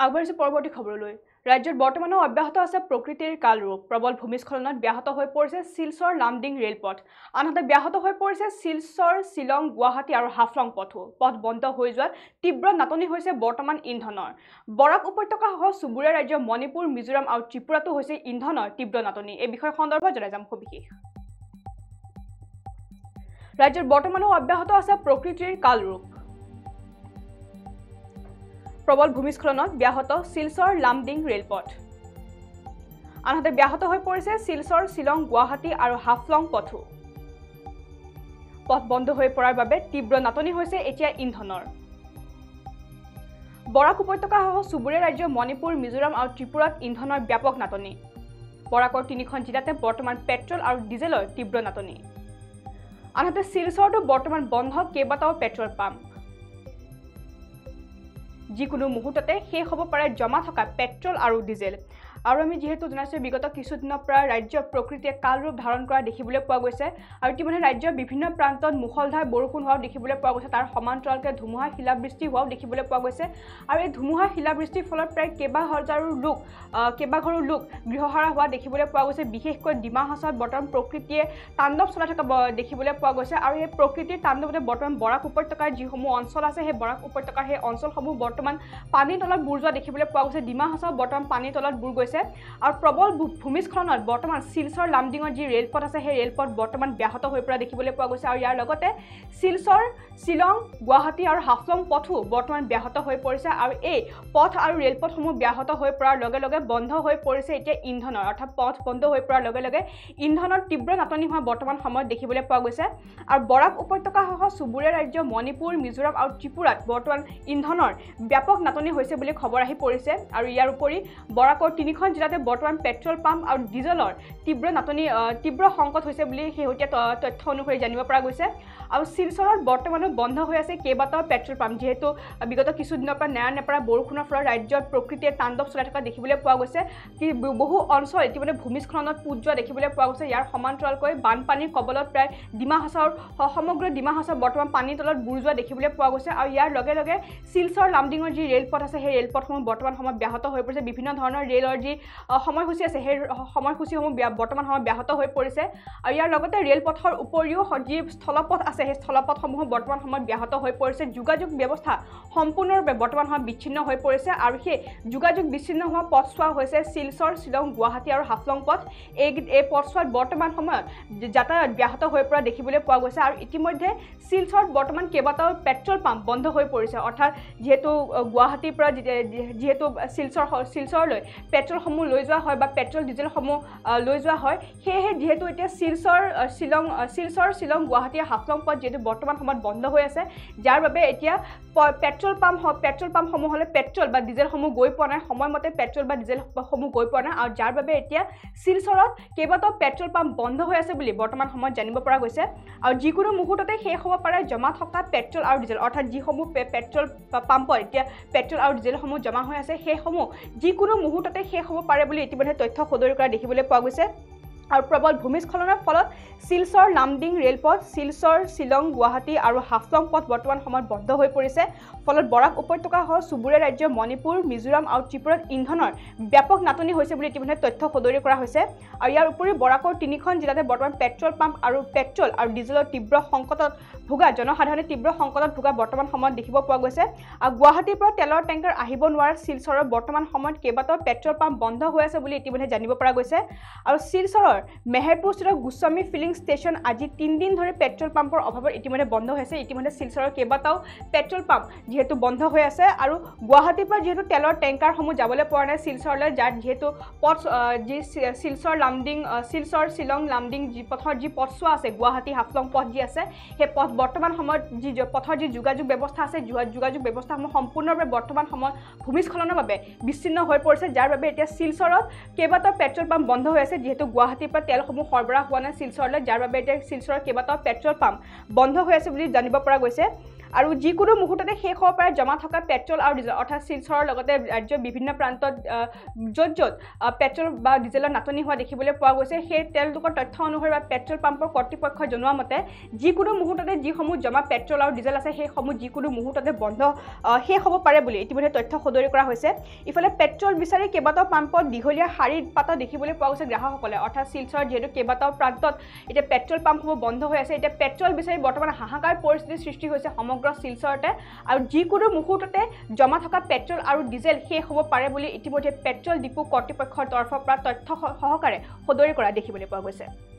আগবাঢ়িছে পৰৱৰ্তী খবৰলৈ ৰাজ্যৰ বৰ্তমানো অব্যাহত আছে প্ৰকৃতিৰ কালৰূপ প্ৰবল ভূমিস্খলনত ব্যাহত হৈ পৰিছে শিলচৰ লামডিং ৰেলপথ আনহাতে ব্যাহত হৈ পৰিছে শিলচৰ শিলং গুৱাহাটী আৰু হাফলং পথো পথ বন্ধ হৈ যোৱাত তীব্ৰ নাটনি হৈছে বৰ্তমান ইন্ধনৰ বৰাক উপত্যকা সহ চুবুৰীয়া ৰাজ্য মণিপুৰ মিজোৰাম আৰু ত্ৰিপুৰাতো হৈছে ইন্ধনৰ তীব্ৰ নাটনি এই বিষয় সন্দৰ্ভত জনাই যাম সবিশেষ ৰাজ্যৰ বৰ্তমানো অব্যাহত আছে প্ৰকৃতিৰ কালৰূপ প্ৰবল ভূমিস্খলনত ব্যাহত শিলচৰ লামডিং ৰেলপথ আনহাতে ব্যাহত হৈ পৰিছে শিলচৰ শিলং গুৱাহাটী আৰু হাফলং পথো পথ বন্ধ হৈ পৰাৰ বাবে তীব্ৰ নাটনি হৈছে এতিয়া ইন্ধনৰ বৰাক উপত্যকা সহ চুবুৰীয়া ৰাজ্য মণিপুৰ মিজোৰাম আৰু ত্ৰিপুৰাত ইন্ধনৰ ব্যাপক নাটনি বৰাকৰ তিনিখন জিলাতে বৰ্তমান পেট্ৰল আৰু ডিজেলৰ তীব্ৰ নাটনি আনহাতে শিলচৰতো বৰ্তমান বন্ধ কেইবাটাও পেট্ৰল পাম্প যিকোনো মুহূৰ্ততে শেষ হ'ব পাৰে জমা থকা পেট্ৰল আৰু ডিজেল আৰু আমি যেহেতু জানাইছো বিগত কিছুদিনৰ পৰা ৰাজ্যৰ প্ৰকৃতিয়ে কালৰূপ ধাৰণ কৰা দেখিবলৈ পোৱা গৈছে আৰু ইতিমধ্যে ৰাজ্যৰ বিভিন্ন প্ৰান্তত মুখলধাৰ বৰষুণ হোৱাও দেখিবলৈ পোৱা গৈছে তাৰ সমান্তৰালকৈ ধুমুহা শিলাবৃষ্টি হোৱাও দেখিবলৈ পোৱা গৈছে আৰু এই ধুমুহা শিলাবৃষ্টিৰ ফলত প্ৰায় কেইবাঘৰো লোক গৃহহাৰা হোৱা দেখিবলৈ পোৱা গৈছে বিশেষকৈ ডিমা হাছাওত বৰ্তমান প্ৰকৃতিয়ে তাণ্ডৱ চলাই থকা দেখিবলৈ পোৱা গৈছে আৰু এই প্ৰকৃতিৰ তাণ্ডৱতে বৰ্তমান বৰাক উপত্যকাৰ যিসমূহ অঞ্চল আছে সেই বৰাক উপত্যকাৰ সেই অঞ্চলসমূহ বৰ্তমান পানীৰ তলত বুৰ যোৱা দেখিবলৈ পোৱা গৈছে ডিমা হাছাওত বৰ্তমান পানীৰ তলত বুৰ গৈছে আৰু প্ৰবল ভূমিস্খলনত বৰ্তমান শিলচৰ লামডিঙৰ যি ৰেলপথ আছে সেই ৰেলপথ বৰ্তমান ব্যাহত হৈ পৰা দেখিবলৈ পোৱা গৈছে আৰু ইয়াৰ লগতে শিলচৰ শিলং গুৱাহাটী আৰু হাফলং পথো বৰ্তমান ব্যাহত হৈ পৰিছে আৰু এই পথ আৰু ৰেলপথসমূহ ব্যাহত হৈ পৰাৰ লগে লগে বন্ধ হৈ পৰিছে এতিয়া ইন্ধনৰ অৰ্থাৎ পথ বন্ধ হৈ পৰাৰ লগে লগে ইন্ধনৰ তীব্ৰ নাটনি হোৱা বৰ্তমান সময়ত দেখিবলৈ পোৱা গৈছে আৰু বৰাক উপত্যকা সহ চুবুৰীয়া ৰাজ্য মণিপুৰ মিজোৰাম আৰু ত্ৰিপুৰাত বৰ্তমান ইন্ধনৰ ব্যাপক নাটনি হৈছে বুলি খবৰ আহি পৰিছে আৰু ইয়াৰ উপৰি বৰাকৰ তিনিখন জিলাতে বৰ্তমান পেট্ৰল পাম্প আৰু ডিজেলৰ তীব্ৰ সংকট হৈছে বুলি শেহতীয়া তথ্য অনুসৰি জানিব পৰা গৈছে আৰু শিলচৰত বৰ্তমানো বন্ধ হৈ আছে কেইবাটাও পেট্ৰল পাম্প যিহেতু বিগত কিছুদিনৰ পৰা নেৰানেপেৰা বৰষুণৰ ফলত ৰাজ্যৰ প্ৰকৃতিয়ে তাণ্ডৱ চলাই থকা দেখিবলৈ পোৱা গৈছে বহু অঞ্চল ইতিমধ্যে ভূমিস্খলনত পুত যোৱা দেখিবলৈ পোৱা গৈছে ইয়াৰ সমান্তৰালকৈ বানপানীৰ কবলত প্ৰায় সমগ্ৰ ডিমা হাছাও বৰ্তমান পানীৰ তলত বুৰ যোৱা দেখিবলৈ পোৱা গৈছে আৰু ইয়াৰ লগে লগে শিলচৰ লামডিঙৰ যি ৰেলপথ আছে সেই ৰেলপথসমূহ বৰ্তমান সময়ত ব্যাহত হৈ পৰিছে বিভিন্ন ধৰণৰ ৰেলৰ যি সময়সূচী আছে সেই সময়সূচীসমূহ বৰ্তমান সময়ত ব্যাহত হৈ পৰিছে আৰু ইয়াৰ লগতে ৰেলপথৰ উপৰিও যি স্থলপথ আছে সেই স্থলপথসমূহ বৰ্তমান সময়ত ব্যাহত হৈ পৰিছে যোগাযোগ ব্যৱস্থা সম্পূৰ্ণৰূপে বৰ্তমান সময়ত বিচ্ছিন্ন হৈ পৰিছে আৰু সেই যোগাযোগ বিচ্ছিন্ন হোৱা পথছোৱা হৈছে শিলচৰ শিলং গুৱাহাটী আৰু হাফলং পথ এই পথছোৱাত বৰ্তমান সময়ত যাতায়াত ব্যাহত হৈ পৰা দেখিবলৈ পোৱা গৈছে আৰু ইতিমধ্যে শিলচৰত বৰ্তমান কেইবাটাও পেট্ৰল পাম্প বন্ধ হৈ পৰিছে অৰ্থাৎ যিহেতু গুৱাহাটীৰ পৰা যিহেতু শিলচৰলৈ পেট্ৰলসমূহ লৈ যোৱা হয় বা পেট্ৰল ডিজেলসমূহ লৈ যোৱা হয় সেয়েহে যিহেতু এতিয়া শিলচৰ শিলং গুৱাহাটী হাফলং পথ যিহেতু বৰ্তমান সময়ত বন্ধ হৈ আছে যাৰ বাবে এতিয়া পেট্ৰল পাম্পসমূহলৈ পেট্ৰল বা ডিজেলসমূহ গৈ পোৱা নাই সময়মতে পেট্ৰল বা ডিজেলসমূহ গৈ পোৱা নাই আৰু যাৰ বাবে এতিয়া শিলচৰত কেইবাটাও পেট্ৰল পাম্প বন্ধ হৈ আছে বুলি বৰ্তমান সময়ত জানিব পৰা গৈছে আৰু যিকোনো মুহূৰ্ততে শেষ হ'ব পাৰে জমা থকা পেট্ৰল আৰু ডিজেল অৰ্থাৎ যিসমূহ পেট্ৰল পাম্পত এতিয়া পেট্ৰল আৰু ডিজেলসমূহ জমা হৈ আছে সেইসমূহ যিকোনো মুহূৰ্ততে শেষ হ'ব পাৰে বুলি ইতিমধ্যে তথ্য সদৰি কৰা দেখিবলৈ পোৱা গৈছে আৰু প্ৰবল ভূমিস্খলনৰ ফলত শিলচৰ লামডিং ৰেলপথ শিলচৰ শিলং গুৱাহাটী আৰু হাফলং পথ বৰ্তমান সময়ত বন্ধ হৈ পৰিছে ফলত বৰাক উপত্যকা সহ চুবুৰীয়া ৰাজ্য মণিপুৰ মিজোৰাম আৰু ত্ৰিপুৰাত ইন্ধনৰ ব্যাপক নাটনি হৈছে বুলি ইতিমধ্যে তথ্য সদৰি কৰা হৈছে আৰু ইয়াৰ উপৰি বৰাকৰ তিনিখন জিলাতে বৰ্তমান পেট্ৰল পাম্প আৰু পেট্ৰল আৰু ডিজেলৰ তীব্ৰ সংকটত ভোগা জনসাধাৰণে তীব্ৰ সংকটত ভোগা বৰ্তমান সময়ত দেখিব পোৱা গৈছে আৰু গুৱাহাটীৰ পৰা তেলৰ টেংকাৰ আহিব নোৱাৰাত শিলচৰৰ বৰ্তমান সময়ত কেইবাটাও পেট্ৰল পাম্প বন্ধ হৈ আছে বুলি ইতিমধ্যে জানিব পৰা গৈছে আৰু শিলচৰৰ মেহেৰপুৰস্থিত গোস্বামী ফিলিং ষ্টেচন আজি 3 দিন ধৰি পেট্ৰল পাম্পৰ অভাৱত ইতিমধ্যে বন্ধ হৈছে ইতিমধ্যে শিলচৰৰ কেইবাটাও পেট্ৰল পাম্প যিহেতু বন্ধ হৈ আছে আৰু গুৱাহাটীৰ পৰা যিহেতু তেলৰ টেংকাৰসমূহ যাবলৈ পৰা নাই শিলচৰলৈ যাৰ যিহেতু পথ যি শিলচৰ শিলং লামডিং যি পথৰ যি পথছোৱা আছে গুৱাহাটী হাফলং পথ যি আছে সেই পথ বৰ্তমান সময়ত যি পথৰ যি যোগাযোগ ব্যৱস্থা আছে যোগাযোগ ব্যৱস্থাসমূহ সম্পূৰ্ণৰূপে বৰ্তমান সময়ত ভূমিস্খলনৰ বাবে বিচ্ছিন্ন হৈ পৰিছে যাৰ বাবে এতিয়া শিলচৰত কেইবাটাও পেট্ৰল পাম্প বন্ধ হৈ আছে যিহেতু গুৱাহাটীৰ পৰা তেলসমূহ সৰবৰাহ হোৱা নাই শিলচৰলৈ যাৰ বাবে এতিয়া শিলচৰৰ কেইবাটাও পেট্ৰল পাম্প বন্ধ হৈ আছে বুলি জানিব পৰা গৈছে আৰু যিকোনো মুহূৰ্ততে শেষ হ'ব পাৰে জমা থকা পেট্ৰল আৰু ডিজেল অৰ্থাৎ শিলচৰৰ লগতে ৰাজ্যৰ বিভিন্ন প্ৰান্তত য'ত পেট্ৰল বা ডিজেলৰ নাটনি হোৱা দেখিবলৈ পোৱা গৈছে সেই তেওঁলোকৰ তথ্য অনুসৰি বা পেট্ৰল পাম্পৰ কৰ্তৃপক্ষই জনোৱা মতে যিকোনো মুহূৰ্ততে যিসমূহ জমা পেট্ৰল আৰু ডিজেল আছে সেইসমূহ যিকোনো মুহূৰ্ততে বন্ধ শেষ হ'ব পাৰে বুলি ইতিমধ্যে তথ্য সদৰি কৰা হৈছে ইফালে পেট্ৰল বিচাৰি কেইবাটাও পাম্পত দীঘলীয়া শাৰীত পাতা দেখিবলৈ পোৱা গৈছে গ্ৰাহকসকলে অৰ্থাৎ শিলচৰ যিহেতু কেইবাটাও প্ৰান্তত এতিয়া পেট্ৰল পাম্পসমূহ বন্ধ হৈ আছে এতিয়া পেট্ৰল বিচাৰি বৰ্তমান হাহাকাৰ পৰিস্থিতিৰ সৃষ্টি হৈছে সমগ্ৰ শিলচৰতে আৰু যিকোনো মুহূৰ্ততে জমা থকা পেট্ৰল আৰু ডিজেল শেষ হ'ব পাৰে বুলি ইতিমধ্যে পেট্ৰল ডিপু কৰ্তৃপক্ষৰ তৰফৰ পৰা তথ্য সহকাৰে সদৰি কৰা দেখিবলৈ পোৱা গৈছে